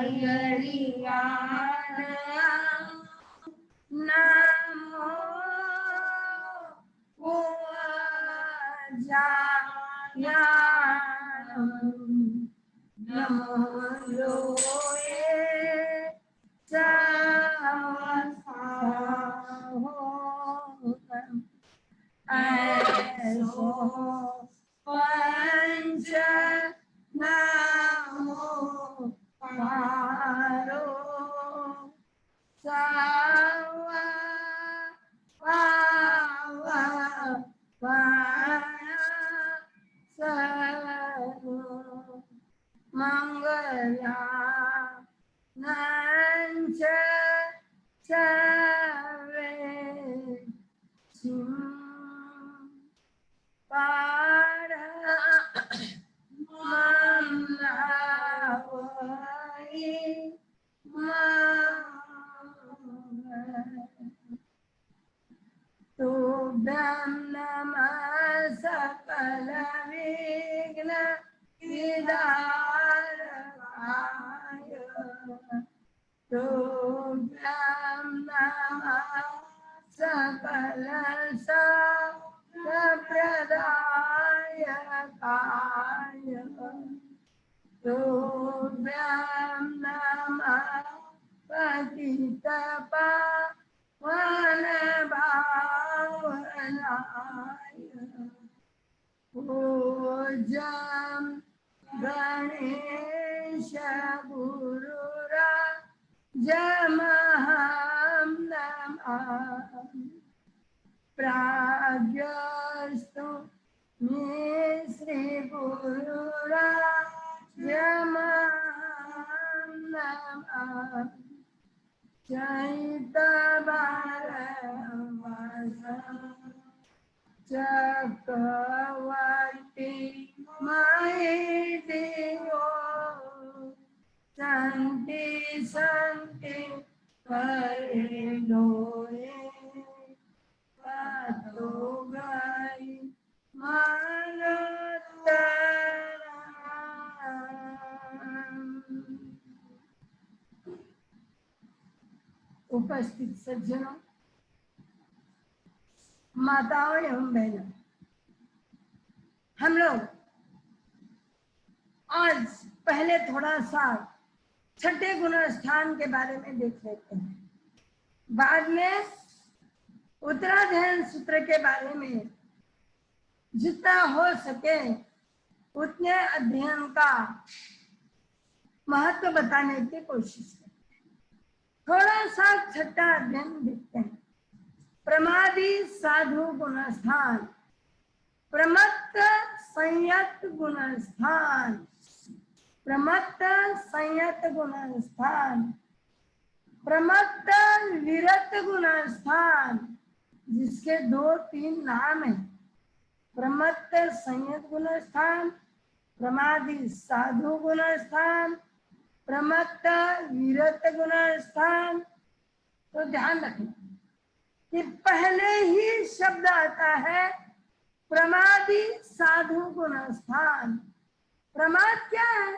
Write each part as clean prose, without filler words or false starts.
नमो नमो लोये ऐसो पंच नमो पारो सावा पावा मंगला नंच चवे पार ममलावई तुभ्यं नमः सकल विघ्न निवारणाय तुभ्यं नमः सकल प्रदायकाय तुभ्यं नमः पतितपावन भावनाय पूज्यं गणेश गुरुराजमहं नमामि प्राज्ञस्तु मे श्री गुरुराजमहं नमामि चक्रवर्ती महेदेव संति संति परे लोए पातो गई उपस्थित सज्जनों, माताओं एवं बहनों, हम लोग आज पहले थोड़ा सा छठे गुणस्थान के बारे में देख लेते हैं, बाद में उत्तराध्ययन सूत्र के बारे में जितना हो सके उतने अध्ययन का महत्व बताने की कोशिश करें। थोड़ा सा छठा अध्ययन देखते हैं। प्रमादी साधु गुणस्थान, प्रमत्त संयत गुणस्थान, प्रमत्त संयत गुणस्थान, प्रमत्त विरत गुणस्थान, जिसके 2-3 नाम हैं। प्रमत्त संयत गुणस्थान, प्रमादी साधु गुणस्थान, प्रमत्त विरत गुणस्थान। तो ध्यान रखें कि पहले ही शब्द आता है प्रमादी साधु गुणस्थान। प्रमाद क्या है?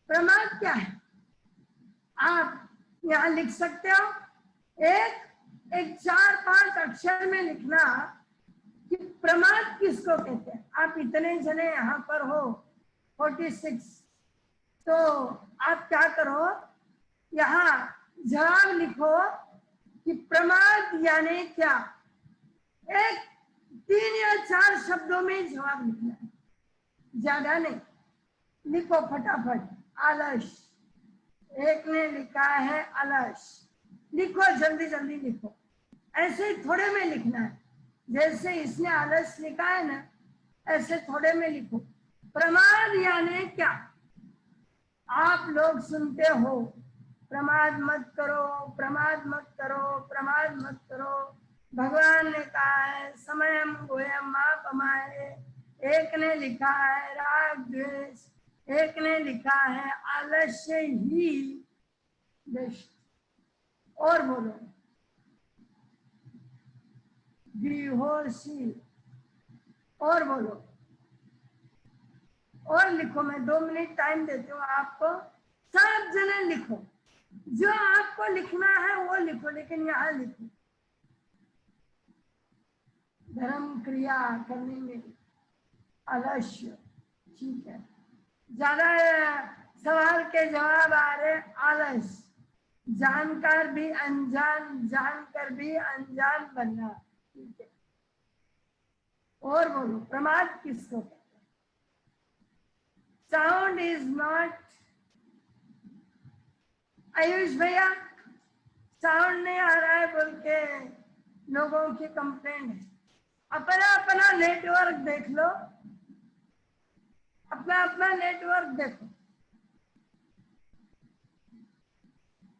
प्रमाद क्या है? आप यहाँ लिख सकते हो, एक 4-5 अक्षर में लिखना कि प्रमाद किसको कहते हैं। आप इतने जने यहाँ पर हो 46, तो आप क्या करो, यहाँ जवाब लिखो कि प्रमाद यानी क्या। एक 3 या 4 शब्दों में जवाब लिखना है, ज्यादा नहीं। लिखो फटाफट। आलस, एक ने लिखा है अलस, लिखो जल्दी जल्दी लिखो। ऐसे थोड़े में लिखना है, जैसे इसने आलस लिखा है ना, ऐसे थोड़े में लिखो। प्रमाद यानी क्या? आप लोग सुनते हो प्रमाद मत करो, प्रमाद मत करो, प्रमाद मत करो। भगवान ने कहा है समयम गोयम मापमाए। एक ने लिखा है राग द्वेष, एक ने लिखा है आलस्य ही दृष्टि। और बोलो बेहोशी। और बोलो, और लिखो। मैं 2 मिनट टाइम देती हूँ आपको, सब जने लिखो, जो आपको लिखना है वो लिखो, लेकिन यहाँ लिखो धर्म क्रिया करने में आलस्य। ठीक है, ज्यादा सवाल के जवाब आ रहे, आलस, जानकर भी अनजान, जानकर भी अनजान बनना। ठीक है, और बोलो प्रमाद किसको कहते हैं? साउंड इज नॉट, आयुष भैया साउंड नहीं आ रहा है बोल के लोगों की कंप्लेंट है। अपना अपना नेटवर्क देख लो, अपना अपना नेटवर्क देखो।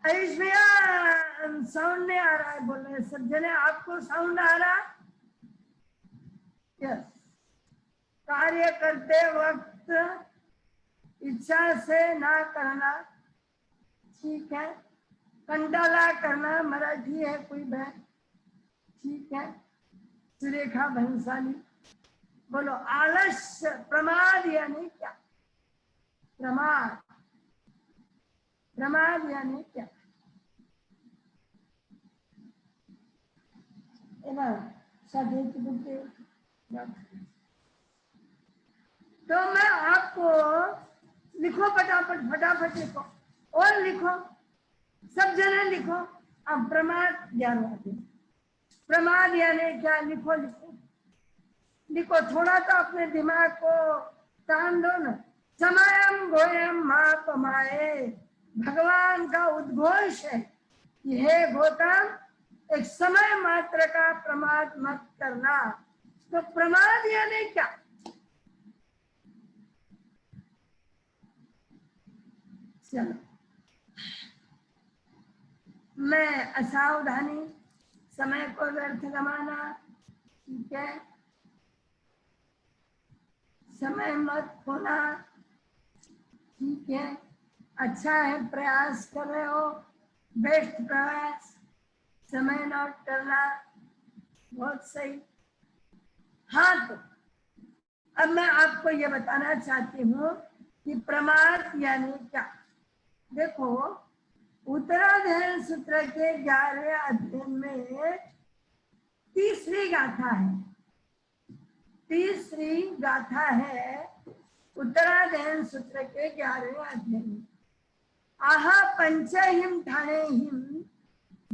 आयुष भैया साउंड नहीं आ रहा है बोल रहे सब जने, आपको साउंड आ रहा? यस। कार्य करते वक्त इच्छा से ना करना, ठीक है। कंटाला करना, मराठी है कोई बहन, ठीक है। सुरेखा भंसाली, बोलो आलस्य प्रमाद यानी क्या? प्रमाद, प्रमाद यानी क्या? तो मैं आपको, लिखो फटाफट फटाफट लिखो, और लिखो सब जने लिखो। अब प्रमाद ज्ञान आते, प्रमाद यानी क्या? लिखो लिखो लिखो, थोड़ा तो अपने दिमाग को तान दो ना। समयम गोयम महापमाए, भगवान का उद्घोष है कि हे गौतम, एक समय मात्र का प्रमाद मत करना। तो प्रमाद यानी क्या? चलो, मैं असावधानी, समय को व्यर्थ गंवाना, ठीक है, समय मत खोना, ठीक है, अच्छा है प्रयास कर रहे हो, बेस्ट प्रयास, समय नोट करना, बहुत सही। हाँ, तो अब मैं आपको ये बताना चाहती हूँ कि प्रमाद यानी क्या। देखो, उत्तराधायन सूत्र के 11वें अध्याय में तीसरी गाथा है, तीसरी गाथा है उत्तराधायन सूत्र के 11वें अध्याय में। आहा पंचहिम ठाणेहिम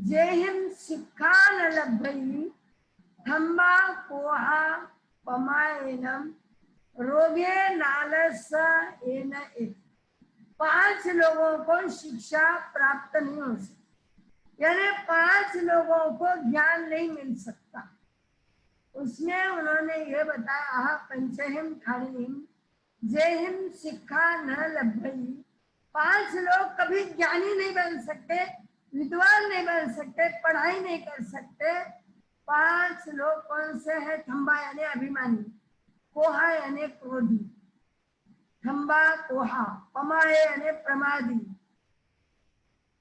जेहिम शिक्षा न लभ्यई थम्बा कोहा पमायनम रोगे नालस एन एक। 5 लोगों को शिक्षा प्राप्त नहीं हो सकती, यानी 5 लोगों को ज्ञान नहीं मिल सकता। उसमें उन्होंने ये बताया, आहा पंचहिम ठाणेहिम जेहिम शिक्षा न लभ्यई। 5 लोग कभी ज्ञानी नहीं बन सकते, विद्वान नहीं बन सकते, पढ़ाई नहीं कर सकते। 5 लोग कौन से हैं? थम्बा यानी अभिमानी, कोहा यानी क्रोधी, थम्बा कोहा, पमाए यानी प्रमादी,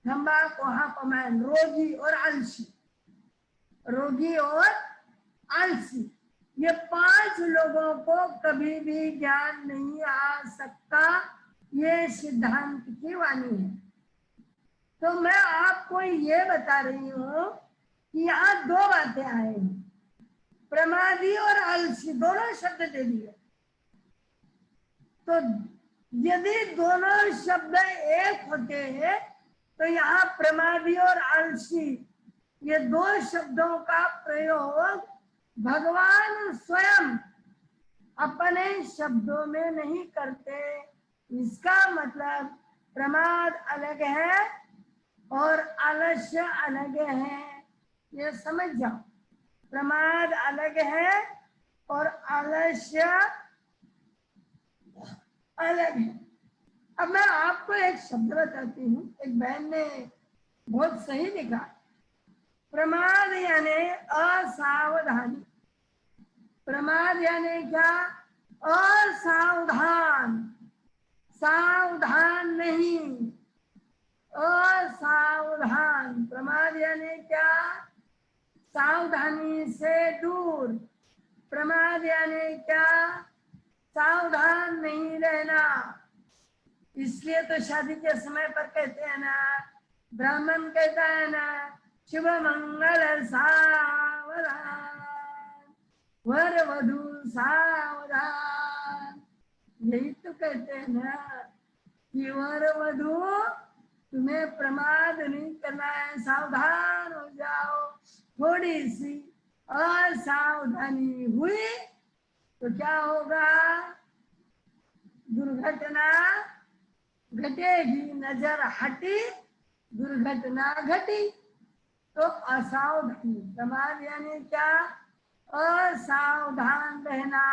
थम्बा कोहा पमायन, रोगी और आलसी, रोगी और आलसी। ये 5 लोगों को कभी भी ज्ञान नहीं आ सकता, ये सिद्धांत की वाणी है। तो मैं आपको ये बता रही हूँ कि यहाँ 2 बातें आए हैं, प्रमादी और आलसी, दोनों शब्द दे दिए। तो यदि दोनों शब्द एक होते हैं तो यहाँ प्रमादी और आलसी, ये 2 शब्दों का प्रयोग भगवान स्वयं अपने शब्दों में नहीं करते। इसका मतलब प्रमाद अलग है और आलस्य अलग है, ये समझ जाओ। प्रमाद अलग है और आलस्य अलग है। अब मैं आपको एक शब्द बताती हूँ, एक बहन ने बहुत सही लिखा, प्रमाद यानी असावधानी। प्रमाद यानी क्या? असावधान, सावधान नहीं, असावधान। प्रमाद यानी क्या? सावधानी से दूर। प्रमाद यानी क्या? सावधान नहीं रहना। इसलिए तो शादी के समय पर कहते हैं ना, ब्राह्मण कहता है ना, शुभ मंगल सावधान, वर वधु सावधान। यही तो कहते हैं ना कि वर वधु तुम्हें प्रमाद नहीं करना है, सावधान हो जाओ। थोड़ी सी असावधानी हुई तो क्या होगा? दुर्घटना घटेगी, नजर हटी दुर्घटना घटी। तो असावधानी, प्रमाद यानी क्या? असावधान रहना।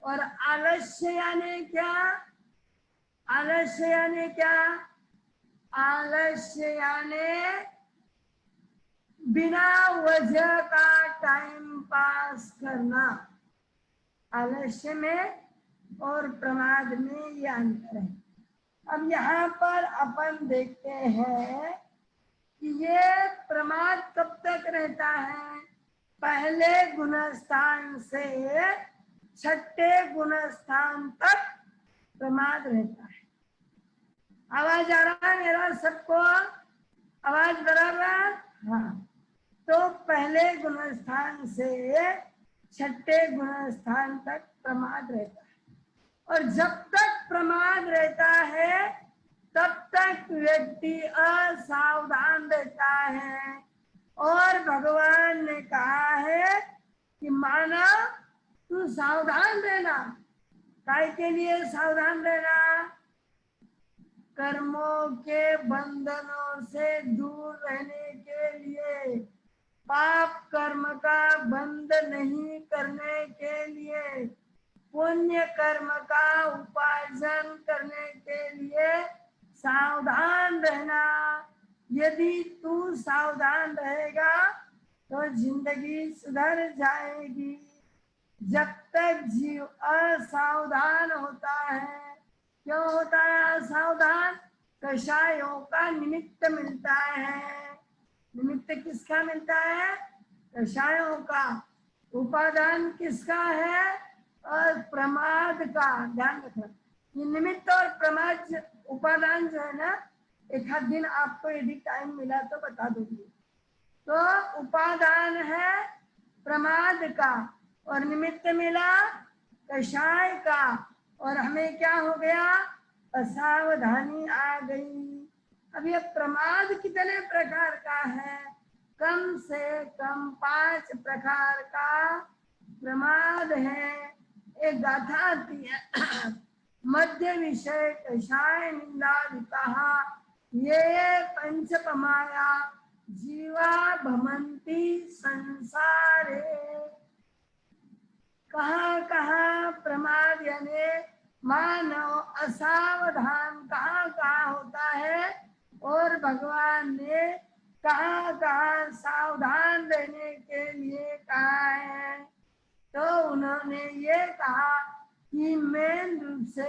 और आलस्य यानी क्या? आलस्य यानी क्या? आलस्य यानी बिना वजह का टाइम पास करना। आलस्य में और प्रमाद में ये अंतर है। अब यहाँ पर अपन देखते हैं कि ये प्रमाद कब तक रहता है? पहले गुणस्थान से छठे गुणस्थान तक प्रमाद रहता है। आवाज आ रहा है मेरा सबको? आवाज बराबर? हाँ। तो पहले गुणस्थान से छठे गुणस्थान तक प्रमाद रहता है। और जब तक प्रमाद रहता है तब तक व्यक्ति असावधान रहता है। और भगवान ने कहा है कि मानव तू सावधान रहना। काय के लिए सावधान रहना? कर्मों के बंधनों से दूर रहने के लिए, पाप कर्म का बंध नहीं करने के लिए, पुण्य कर्म का उपार्जन करने के लिए सावधान रहना। यदि तू सावधान रहेगा तो जिंदगी सुधर जाएगी। जब तक जीव असावधान होता है, क्यों होता है असावधान? कषायों का निमित्त मिलता है। निमित्त किसका मिलता है? कषायों का। उपादान किसका है? और प्रमाद का। ध्यान रखना, ये निमित्त और प्रमाद उपादान जो है ना, एक आध दिन आपको यदि टाइम मिला तो बता दूंगी। तो उपादान है प्रमाद का और निमित्त मिला कषाय का। और हमें क्या हो गया? असावधानी आ गई। अब ये प्रमाद कितने प्रकार का है? कम से कम 5 प्रकार का प्रमाद है। एक गाथा आती है, मध्य विषय कषाय निंदादिता ये पंचपमाया जीवा भमंती संसारे। कहाँ कहाँ प्रमाद यानी मानव असावधान कहाँ कहाँ होता है, और भगवान ने कहाँ कहाँ सावधान रहने के लिए कहा है। तो उन्होंने ये कहा कि मेन रूप से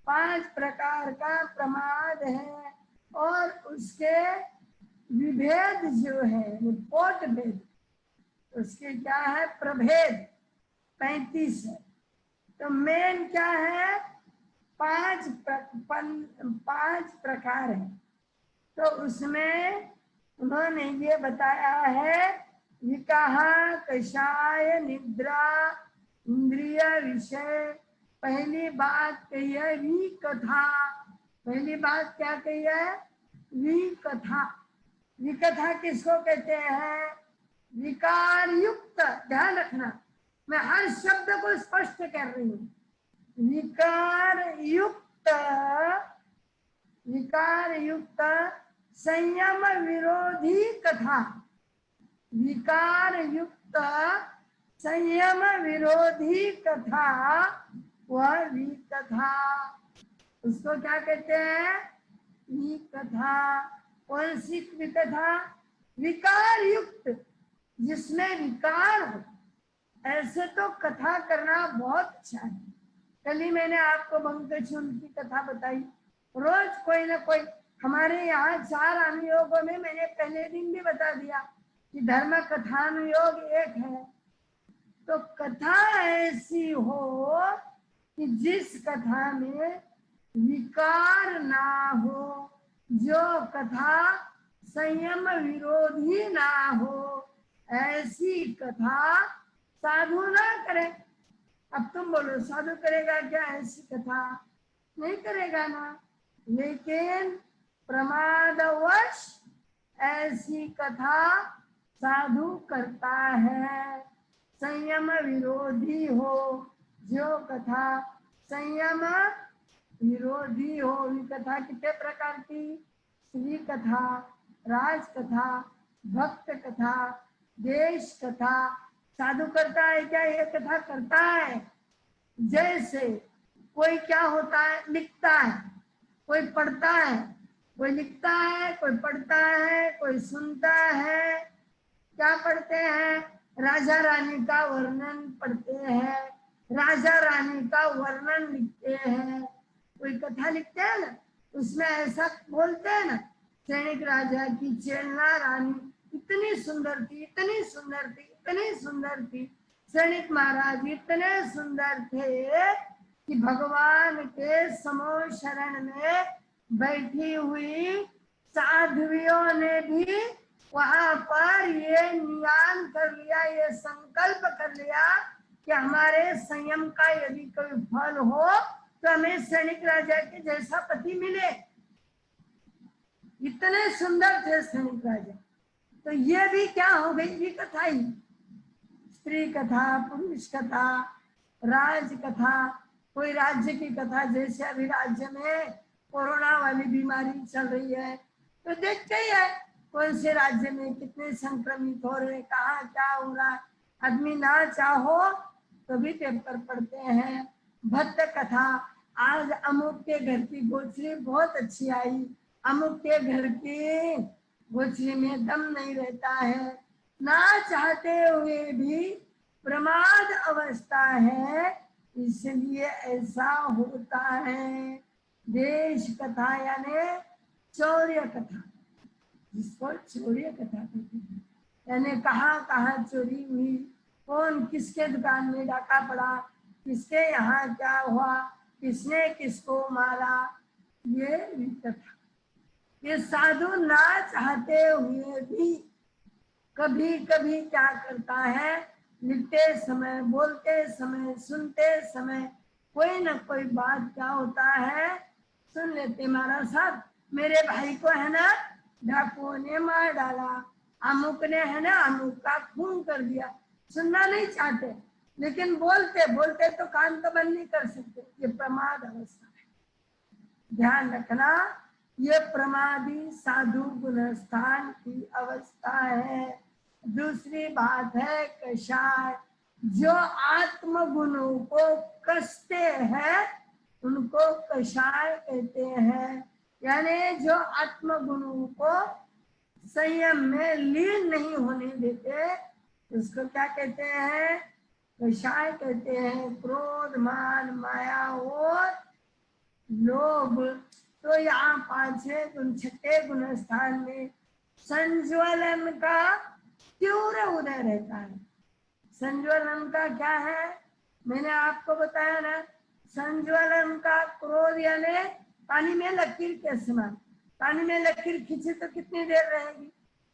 5 प्रकार का प्रमाद है। और उसके विभेद जो है, पोट भेद, उसके क्या है? प्रभेद 35 है। तो मेन क्या है? 5 प्रकार है। तो उसमें उन्होंने ये बताया है, विकाहा कषाय निद्रा इंद्रिय विषय। पहली बात कही है विकथा। पहली बात क्या कही है? विकथा। विकथा किसको कहते हैं? विकार युक्त। ध्यान रखना, मैं हर शब्द को स्पष्ट कर रही हूँ। विकार युक्त, विकार युक्त संयम विरोधी कथा। विकार युक्त संयम विरोधी कथा वह विकथा। उसको क्या कहते हैं? विकथा। कौन सी विकथा? विकार युक्त, जिसमें विकार हो। ऐसे तो कथा करना बहुत अच्छा है। कल ही मैंने आपको बंकचून की कथा बताई। रोज कोई ना कोई, हमारे यहाँ 4 अनुयोगों में मैंने पहले दिन भी बता दिया कि धर्म कथानुयोग एक है। तो कथा ऐसी हो कि जिस कथा में विकार ना हो, जो कथा संयम विरोधी ना हो, ऐसी कथा साधु ना करे। अब तुम बोलो साधु करेगा क्या ऐसी कथा? नहीं करेगा ना। लेकिन प्रमादवश ऐसी कथा साधु करता है। संयम विरोधी हो, जो कथा संयम विरोधी हो। कथा कितने प्रकार की? श्री कथा, राज कथा, भक्त कथा, देश कथा। साधु करता है क्या? ये कथा करता है। जैसे कोई क्या होता है, लिखता है, कोई पढ़ता है, कोई लिखता है, कोई पढ़ता है, कोई सुनता है। क्या पढ़ते हैं? राजा रानी का वर्णन पढ़ते हैं, राजा रानी का वर्णन लिखते हैं। कोई कथा लिखते हैं ना, उसमें ऐसा बोलते हैं ना, सैनिक राजा की चेलना रानी इतनी सुंदर थी, इतनी सुंदर थी, इतनी सुंदर थी। सैनिक महाराज इतने सुंदर थे कि भगवान के समो शरण में बैठी हुई साध्वियों ने भी वहां पर ये नियम कर लिया, ये संकल्प कर लिया कि हमारे संयम का यदि कोई फल हो तो हमें सैनिक राजा के जैसा पति मिले। इतने सुंदर थे सैनिक राजा। तो ये भी क्या हो गई? ये कथा ही, स्त्री कथा, पुरुष कथा, राज कथा, कोई राज्य की कथा। जैसे अभी राज्य में कोरोना वाली बीमारी चल रही है, तो देखते ही है कौन से राज्य में कितने संक्रमित हो रहे, कहाँ क्या हो रहा। आदमी ना चाहो तो भी पेपर पढ़ते हैं। भक्त कथा, आज अमुक के घर की गोचरी बहुत अच्छी आई, अमुक के घर की गोचरी में दम नहीं रहता है। ना चाहते हुए भी प्रमाद अवस्था है, इसलिए ऐसा होता है। देश कथा यानी चौर्य कथा, जिसको चौर्य कथा कहते हैं, यानी कहाँ कहाँ चोरी हुई, कौन किसके दुकान में डाका पड़ा, किसके यहाँ क्या हुआ, किसने किसको मारा, ये कथा। ये साधु ना चाहते हुए भी कभी कभी क्या करता है, लिखते समय, बोलते समय, सुनते समय कोई ना कोई बात क्या होता है, सुन लेते। महाराज साहब मेरे भाई को है ना डाकुओं ने मार डाला, अमुक ने है ना अमुक का खून कर दिया। सुनना नहीं चाहते, लेकिन बोलते बोलते तो कान तो बंद नहीं कर सकते। ये प्रमाद अवस्था है, ध्यान रखना। ये प्रमादी साधु गुणस्थान की अवस्था है। दूसरी बात है कषाय, जो आत्म गुणों को कसते हैं उनको कषाय कहते हैं। यानी जो आत्म गुणों को संयम में लीन नहीं होने देते उसको क्या कहते हैं? कषाय कहते हैं। क्रोध, मान, माया और लोभ। तो यहाँ 5-6 गुण स्थान में संज्वलन का तीव्र उदय रहता है। संज्वलन का क्या है? मैंने आपको बताया ना, संज्वलन का क्रोध यानी पानी में लकीर के समान। पानी में लकीर खींचे तो कितनी देर रहेगी?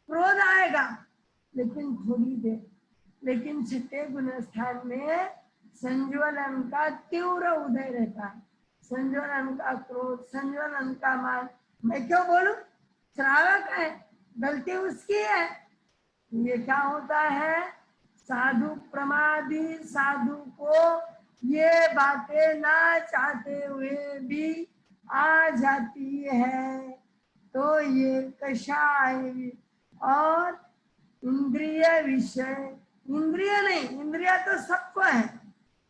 क्रोध आएगा लेकिन थोड़ी देर। लेकिन 6 गुण स्थान में संज्वलन का तीव्र उदय रहता है। संज्वलन का क्रोध, संज्वलन का मान। मैं क्यों बोलूं? श्रावक है, गलती उसकी है। ये क्या होता है? साधु प्रमादी साधु को ये बातें ना चाहते हुए भी आ जाती है, तो ये कषाय। और इंद्रिय विषय, इंद्रिय नहीं, इंद्रिया तो सबको है,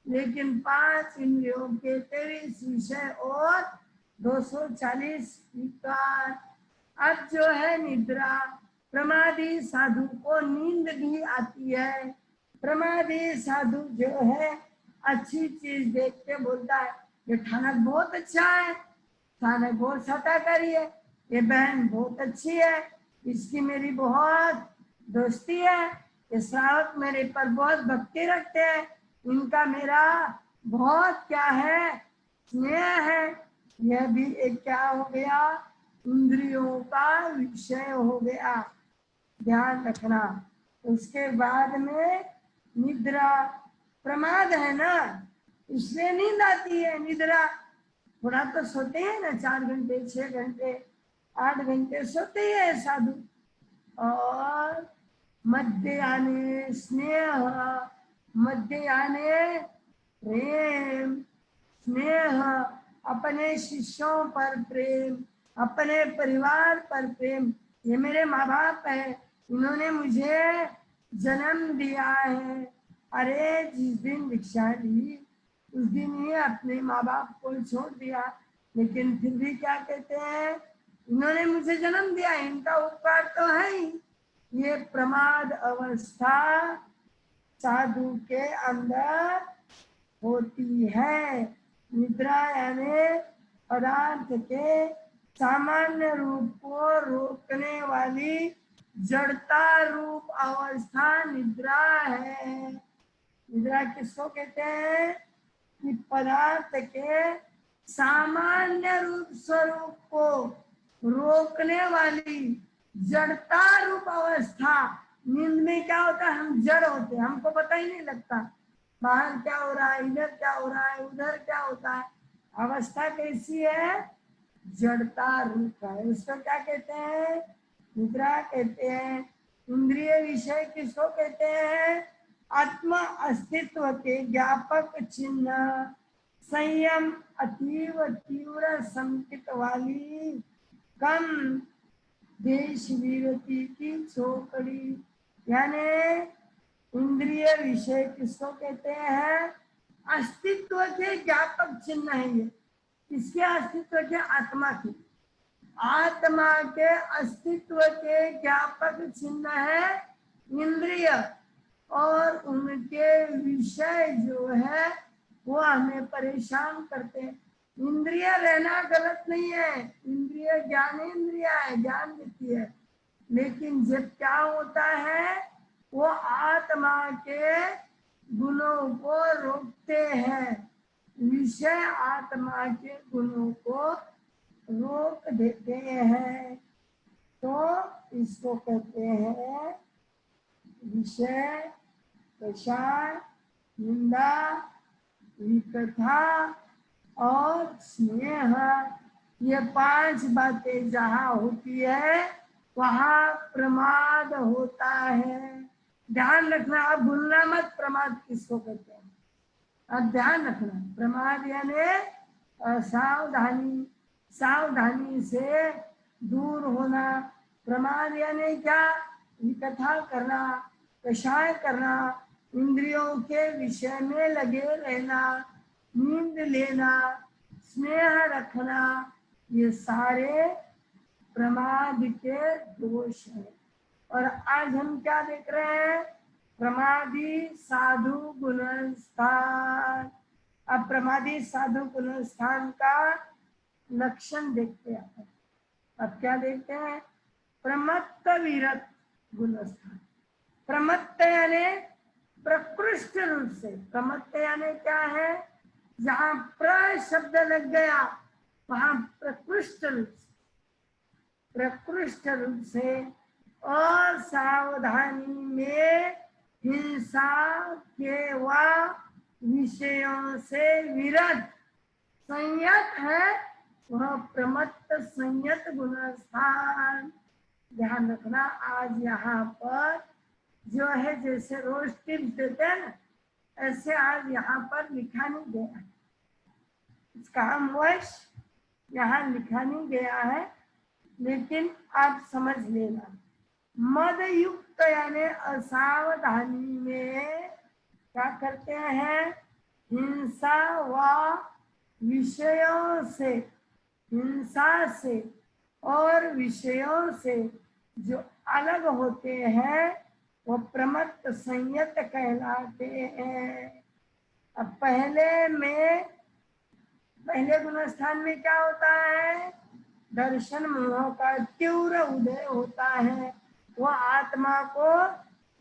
लेकिन 5 इंद्रियों के 23 विषय और 240 विकार। अब जो है निद्रा, प्रमादी साधु को नींद भी आती है। प्रमादी साधु जो है अच्छी चीज देख के बोलता है ये ठानक बहुत अच्छा है, ठानक बहुत सताकारी है, ये बहन बहुत अच्छी है, इसकी मेरी बहुत दोस्ती है, ये श्रावक मेरे पर बहुत भक्ति रखते हैं, इनका मेरा बहुत क्या है, स्नेह है। यह भी एक क्या हो गया, इंद्रियों का विषय हो गया, ध्यान रखना। उसके बाद में निद्रा, प्रमाद है ना, इसलिए नींद आती है। निद्रा थोड़ा तो सोते हैं ना, 4 घंटे 6 घंटे 8 घंटे सोते ही है साधु। और मध्याह्ने स्नेह, मध्याह्ने प्रेम, स्नेह, अपने शिष्यों पर प्रेम, अपने परिवार पर प्रेम। ये मेरे माँ बाप है, इन्होंने मुझे जन्म दिया है। अरे जिस दिन दीक्षा ली उस दिन ही अपने माँ बाप को छोड़ दिया, लेकिन फिर भी क्या कहते हैं, इन्होंने मुझे जन्म दिया, इनका उपकार तो है ही। ये प्रमाद अवस्था साधु के अंदर होती है। निद्रा यानी पदार्थ के सामान्य रूप को रोकने वाली जड़ता रूप अवस्था निद्रा है। निद्रा किसको कहते हैं कि पदार्थ के सामान्य रूप स्वरूप को रोकने वाली जड़ता रूप अवस्था। नींद में क्या होता है, हम जड़ होते हैं, हमको पता ही नहीं लगता बाहर क्या हो रहा है, इधर क्या हो रहा है, उधर क्या होता है। अवस्था कैसी है, जड़ता रूप है, उसको क्या कहते हैं, निद्रा कहते हैं। इंद्रिय विषय किसको कहते हैं, आत्मा अस्तित्व के ज्ञापक चिन्ह, संयम अतीव तीव्र संकित वाली कम देश विरति की चौकड़ी। यानी इंद्रिय विषय किसको कहते हैं, अस्तित्व के ज्ञापक चिन्ह है। ये किसके अस्तित्व के, आत्मा की, आत्मा के अस्तित्व के ज्ञापक चिन्ह है इंद्रिय। और उनके विषय जो है वो हमें परेशान करते हैं। इंद्रिय रहना गलत नहीं है, इंद्रिय ज्ञानेंद्रिय है, ज्ञान देती है, लेकिन जब क्या होता है वो आत्मा के गुणों को रोकते हैं, विषय आत्मा के गुणों को रोक देते हैं, तो इसको कहते हैं विषय, प्रसार, निंदा, विकथा और स्नेह। ये 5 बातें जहाँ होती है वहाँ प्रमाद होता है। ध्यान रखना, आप भूलना मत प्रमाद किसको कहते हैं। अब ध्यान रखना, प्रमाद यानी सावधानी, सावधानी से दूर होना। प्रमाद यानी क्या, विकथा करना, कषाय करना, इंद्रियों के विषय में लगे रहना, नींद लेना, स्नेह रखना, ये सारे प्रमाद के दोष हैं। और आज हम क्या देख रहे हैं, प्रमादी साधु गुणस्थान। अब प्रमादी साधु गुणस्थान का लक्षण देखते हैं। अब क्या देखते हैं, प्रमत्त विरत गुणस्थान। प्रमत्त यानी प्रकृष्ट रूप से, प्रमत्त यानी क्या है, जहाँ प्र शब्द लग गया वहां प्रकृष्ट रूप से, प्रकृष्ट रूप से और सावधानी में हिंसा के व विषयों से विरत संयत है, वह प्रमत्त संयत गुणस्थान। ध्यान रखना, आज यहाँ पर जो है जैसे रोज टिप्स देते हैं ना, ऐसे आज यहाँ पर लिखा नहीं गया, काम वश यहाँ लिखा नहीं गया है, लेकिन आप समझ लेना। मद युक्त यानी असावधानी में क्या करते हैं, हिंसा व विषयों से, हिंसा से और विषयों से जो अलग होते हैं वो प्रमत्त संयत कहलाते हैं। अब पहले गुणस्थान में क्या होता है, दर्शन मोह का तीव्र उदय होता है, वह आत्मा को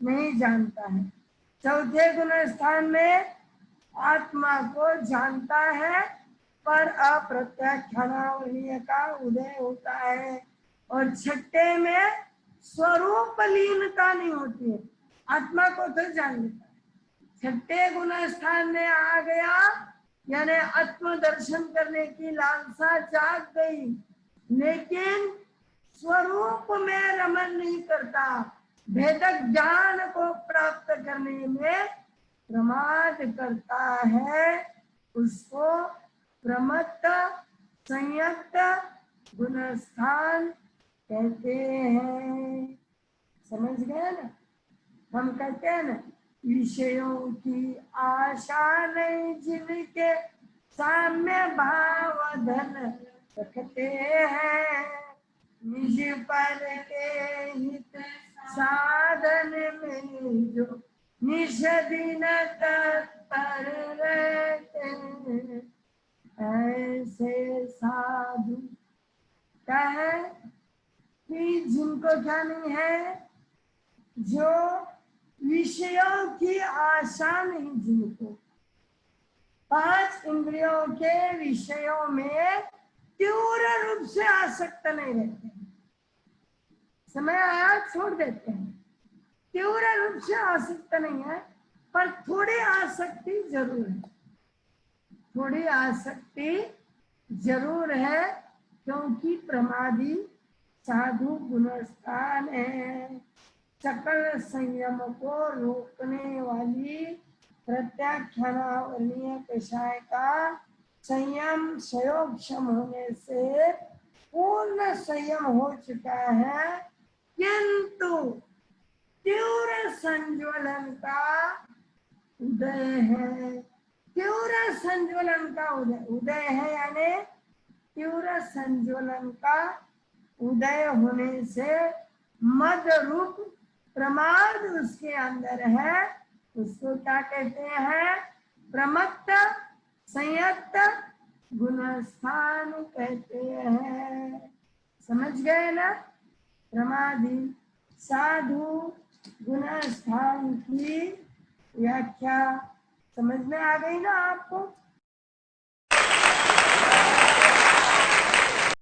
नहीं जानता है। चौथे गुणस्थान में आत्मा को जानता है पर अप्रत्याख्यानावरणीय का उदय होता है। और छठे में स्वरूप लीनता नहीं होती है, आत्मा को तो जान लेता है। छठे गुण स्थान में आ गया यानी आत्म दर्शन करने की लालसा जाग गई, लेकिन स्वरूप में रमन नहीं करता, भेदक ज्ञान को प्राप्त करने में प्रमाद करता है, उसको प्रमत्त संयक्त गुणस्थान कहते हैं। समझ गए ना? हम कहते हैं ना, विषयों की आशा नहीं जिनके साम्य भाव धन रखते हैं, निज पर के हित साधन में जो निज दिन तत्पर रहते हैं, ऐसे साधु क्या है कि जिनको क्या नहीं है, जो विषयों की आशा नहीं, जिनको पांच इंद्रियों के विषयों में तीव्र रूप से आसक्त नहीं रहते हैं, समय आया छोड़ देते हैं, तीव्र रूप से आसक्त नहीं है, पर थोड़ी आसक्ति जरूर है, थोड़ी आसक्ति जरूर है, क्योंकि प्रमादी साधु गुणस्थान है। सकल संयम को रोकने वाली प्रत्याख्यानावरणीय कषाय का संयम संयोगक्षम होने से पूर्ण संयम हो चुका है, किंतु तीव्र संज्वलन का उदय है। तीव्र संज्वलन का उदय है, यानी तीव्र संज्वलन का उदय होने से मद रूप प्रमाद उसके अंदर है, उसको क्या कहते हैं? प्रमत्त संयक्त गुणस्थान कहते हैं। समझ गए ना? प्रमादी साधु गुणस्थान की व्याख्या समझ में आ गई ना आपको?